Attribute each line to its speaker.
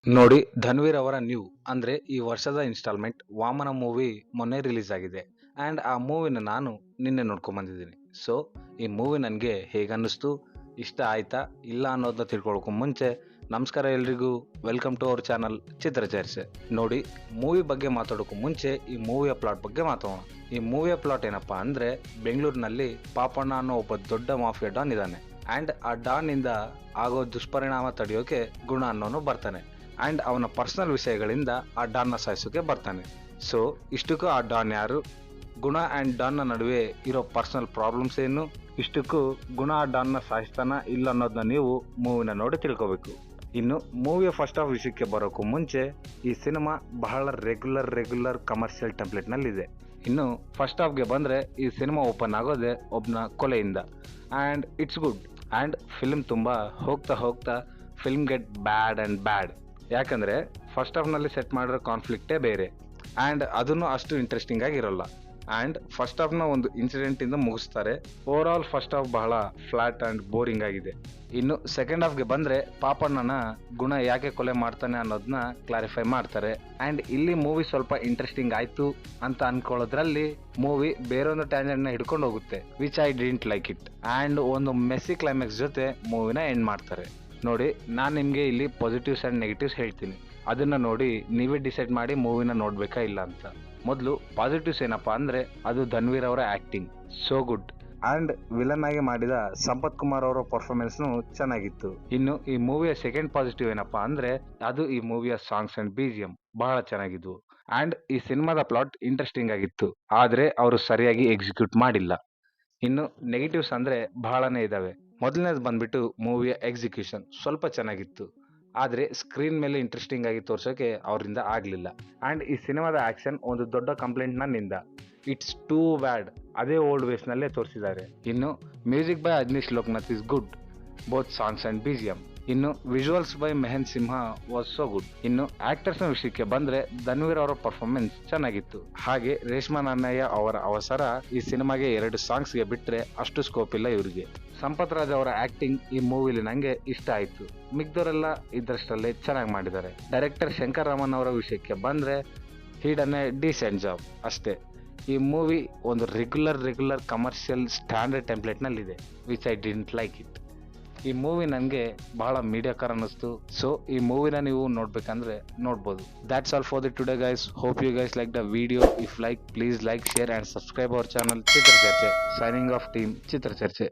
Speaker 1: ನೋಡಿ, ಧನ್ವೀರ್ ಅವರ ನ್ಯೂ ಅಂದ್ರೆ ಈ ವರ್ಷದ ಇನ್ಸ್ಟಾಲ್ಮೆಂಟ್ ವಾಮನ ಮೂವಿ ಮೊನ್ನೆ ರಿಲೀಸ್ ಆಗಿದೆ. ಆ್ಯಂಡ್ ಆ ಮೂವಿನ ನಾನು ನಿನ್ನೆ ನೋಡ್ಕೊಂಡ್ ಬಂದಿದ್ದೀನಿ. ಸೊ ಈ ಮೂವಿ ನನಗೆ ಹೇಗನ್ನಿಸ್ತು, ಇಷ್ಟ ಆಯ್ತಾ ಇಲ್ಲ ಅನ್ನೋದನ್ನ ತಿಳ್ಕೊಳಕ್ಕೂ ಮುಂಚೆ ನಮಸ್ಕಾರ ಎಲ್ರಿಗೂ, welcome to our channel Chitra ಚರ್ಚೆ. ನೋಡಿ, ಮೂವಿ ಬಗ್ಗೆ ಮಾತಾಡೋಕ್ಕೂ ಮುಂಚೆ ಈ ಮೂವಿಯ ಪ್ಲಾಟ್ ಬಗ್ಗೆ ಮಾತಾಡೋಣ. ಈ ಮೂವಿಯ ಪ್ಲಾಟ್ ಏನಪ್ಪಾ ಅಂದ್ರೆ, ಬೆಂಗಳೂರಿನಲ್ಲಿ ಪಾಪಣ್ಣ ಅನ್ನೋ ಒಬ್ಬ ದೊಡ್ಡ ಮಾಫಿಯಾ ಡಾನ್ ಇದ್ದಾನೆ. ಆ್ಯಂಡ್ ಆ ಡಾನ್ ಇಂದ ಆಗೋ ದುಷ್ಪರಿಣಾಮ ತಡೆಯೋಕೆ ಗುಣ ಅನ್ನೋನು ಬರ್ತಾನೆ. ಆ್ಯಂಡ್ ಅವನ ಪರ್ಸನಲ್ ವಿಷಯಗಳಿಂದ ಆ ಡಾನ್ನ ಸಾಯಿಸೋಕೆ ಬರ್ತಾನೆ. ಸೊ ಇಷ್ಟಕ್ಕೂ ಆ ಡಾನ್ ಯಾರು, ಗುಣ ಆ್ಯಂಡ್ ಡಾನ್ನ ನಡುವೆ ಇರೋ ಪರ್ಸನಲ್ ಪ್ರಾಬ್ಲಮ್ಸ್ ಏನು, ಇಷ್ಟಕ್ಕೂ ಗುಣ ಆ ಡಾನ್ನ ಸಾಯಿಸ್ತಾನ ಇಲ್ಲ ಅನ್ನೋದನ್ನ ನೀವು ಮೂವಿನ ನೋಡಿ ತಿಳ್ಕೊಬೇಕು. ಇನ್ನು ಮೂವಿಯ ಫಸ್ಟ್ ಹಾಫ್ ವಿಷಯಕ್ಕೆ ಬರೋಕ್ಕೂ ಮುಂಚೆ, ಈ ಸಿನಿಮಾ ಬಹಳ ರೆಗ್ಯುಲರ್ ಕಮರ್ಷಿಯಲ್ ಟೆಂಪ್ಲೇಟ್ನಲ್ಲಿದೆ. ಇನ್ನು ಫಸ್ಟ್ ಹಾಫ್ಗೆ ಬಂದರೆ, ಈ ಸಿನಿಮಾ ಓಪನ್ ಆಗೋದೆ ಒಬ್ಬನ ಕೊಲೆಯಿಂದ. And it's good. And film ತುಂಬ ಹೋಗ್ತಾ film get bad and bad. ಯಾಕಂದರೆ ಫಸ್ಟ್ ಹಾಫ್ನಲ್ಲಿ ಸೆಟ್ ಮಾಡಿರೋ ಕಾನ್ಫ್ಲಿಕ್ಟೇ ಬೇರೆ. ಆ್ಯಂಡ್ ಅದನ್ನು ಅಷ್ಟು ಇಂಟ್ರೆಸ್ಟಿಂಗ್ ಆಗಿರೋಲ್ಲ. ಆ್ಯಂಡ್ ಫಸ್ಟ್ ಹಾಫ್ನ ಒಂದು ಇನ್ಸಿಡೆಂಟಿಂದ ಮುಗಿಸ್ತಾರೆ. ಓವರ್ ಆಲ್ ಫಸ್ಟ್ ಹಾಫ್ ಬಹಳ ಫ್ಲಾಟ್ ಆ್ಯಂಡ್ ಬೋರಿಂಗ್ ಆಗಿದೆ. ಇನ್ನು ಸೆಕೆಂಡ್ ಹಾಫ್ಗೆ ಬಂದರೆ, ಪಾಪಣ್ಣನ ಗುಣ ಯಾಕೆ ಕೊಲೆ ಮಾಡ್ತಾನೆ ಅನ್ನೋದನ್ನ ಕ್ಲಾರಿಫೈ ಮಾಡ್ತಾರೆ. ಆ್ಯಂಡ್ ಇಲ್ಲಿ ಮೂವಿ ಸ್ವಲ್ಪ ಇಂಟ್ರೆಸ್ಟಿಂಗ್ ಆಯಿತು ಅಂತ ಅನ್ಕೊಳ್ಳೋದ್ರಲ್ಲಿ ಮೂವಿ ಬೇರೊಂದು ಟ್ಯಾಂಜೆಂಟ್ನ ಹಿಡ್ಕೊಂಡು ಹೋಗುತ್ತೆ, which I didn't like it. And ಒಂದು ಮೆಸ್ಸಿ ಕ್ಲೈಮ್ಯಾಕ್ಸ್ ಜೊತೆ ಮೂವಿನ ಎಂಡ್ ಮಾಡ್ತಾರೆ. ನೋಡಿ, ನಾನು ನಿಮಗೆ ಇಲ್ಲಿ ಪಾಸಿಟಿವ್ಸ್ ಆ್ಯಂಡ್ ನೆಗೆಟಿವ್ಸ್ ಹೇಳ್ತೀನಿ. ಅದನ್ನು ನೋಡಿ ನೀವೇ ಡಿಸೈಡ್ ಮಾಡಿ ಮೂವಿನ ನೋಡಬೇಕಾ ಇಲ್ಲ ಅಂತ. ಮೊದಲು ಪಾಸಿಟಿವ್ಸ್ ಏನಪ್ಪ ಅಂದರೆ, ಅದು ಧನ್ವೀರ್ ಅವರ acting so good. And villain ಆಗಿ ಮಾಡಿದ ಸಂಪತ್ ಕುಮಾರ್ ಅವರ ಪರ್ಫಾರ್ಮೆನ್ಸ್ನು ಚೆನ್ನಾಗಿತ್ತು. ಇನ್ನು ಈ ಮೂವಿಯ ಸೆಕೆಂಡ್ ಪಾಸಿಟಿವ್ ಏನಪ್ಪ ಅಂದರೆ, ಅದು ಈ ಮೂವಿಯ ಸಾಂಗ್ಸ್ ಆ್ಯಂಡ್ BGM ಬಹಳ ಚೆನ್ನಾಗಿದ್ವು. ಆ್ಯಂಡ್ ಈ ಸಿನಿಮಾದ ಪ್ಲಾಟ್ ಇಂಟ್ರೆಸ್ಟಿಂಗ್ ಆಗಿತ್ತು, ಆದರೆ ಅವರು ಸರಿಯಾಗಿ ಎಕ್ಸಿಕ್ಯೂಟ್ ಮಾಡಿಲ್ಲ. ಇನ್ನು ನೆಗೆಟಿವ್ಸ್ ಅಂದರೆ ಬಹಳನೇ ಇದ್ದಾವೆ. ಮೊದಲನೇದು ಬಂದ್ಬಿಟ್ಟು ಮೂವಿಯ ಎಕ್ಸಿಕ್ಯೂಷನ್ ಸ್ವಲ್ಪ ಚೆನ್ನಾಗಿತ್ತು, ಆದರೆ ಸ್ಕ್ರೀನ್ ಮೇಲೆ ಇಂಟ್ರೆಸ್ಟಿಂಗ್ ಆಗಿ ತೋರ್ಸೋಕೆ ಅವರಿಂದ ಆಗಲಿಲ್ಲ. ಆ್ಯಂಡ್ ಈ ಸಿನಿಮಾದ ಆ್ಯಕ್ಷನ್ ಒಂದು ದೊಡ್ಡ ಕಂಪ್ಲೇಂಟ್ ನನ್ನಿಂದ. It's too bad. ಅದೇ ಓಲ್ಡ್ ವೇಸ್ನಲ್ಲೇ ತೋರಿಸಿದ್ದಾರೆ. ಇನ್ನು music by Ajaneesh Loknath is good, both songs and BGM. ಇನ್ನು visuals by Mahen Simha was so good. ಇನ್ನು ಆಕ್ಟರ್ಸ್ನ ವಿಷಯಕ್ಕೆ ಬಂದರೆ, ಧನ್ವೀರ್ ಅವರ ಪರ್ಫಾರ್ಮೆನ್ಸ್ ಚೆನ್ನಾಗಿತ್ತು. ಹಾಗೆ ರೇಷ್ಮಾ ನನ್ನಯ್ಯ ಅವರ ಅವಸರ ಈ ಸಿನಿಮಾಗೆ 2 ಸಾಂಗ್ಸ್ಗೆ ಬಿಟ್ಟರೆ ಅಷ್ಟು ಸ್ಕೋಪ್ ಇಲ್ಲ ಇವರಿಗೆ. ಸಂಪತ್ ರಾಜ್ ಅವರ ಆಕ್ಟಿಂಗ್ ಈ ಮೂವಿಲಿ ನನಗೆ ಇಷ್ಟ ಆಯಿತು. ಮಿಕ್ದವರೆಲ್ಲ ಇದ್ರಷ್ಟಲ್ಲೇ ಚೆನ್ನಾಗಿ ಮಾಡಿದ್ದಾರೆ. ಡೈರೆಕ್ಟರ್ ಶಂಕರ್ ರಾಮನ್ ಅವರ ವಿಷಯಕ್ಕೆ ಬಂದರೆ, he done a decent job ಅಷ್ಟೇ. ಈ ಮೂವಿ ಒಂದು ರೆಗ್ಯುಲರ್ ಕಮರ್ಷಿಯಲ್ ಸ್ಟ್ಯಾಂಡರ್ಡ್ ಟೆಂಪ್ಲೇಟ್ನಲ್ಲಿದೆ, which I didn't like it. ಈ ಮೂವಿ ನನಗೆ ಬಹಳ ಮೀಡಿಯಾಕರ್ ಅನ್ನಿಸ್ತು. ಸೊ ಈ ಮೂವಿನ ನೀವು ನೋಡ್ಬೇಕಂದ್ರೆ ನೋಡ್ಬೋದು. That's all for the today guys. Hope you guys like the video. If like, please like, share and subscribe our channel Chitra Charche. Signing of team ಚಿತ್ರ ಚರ್ಚೆ.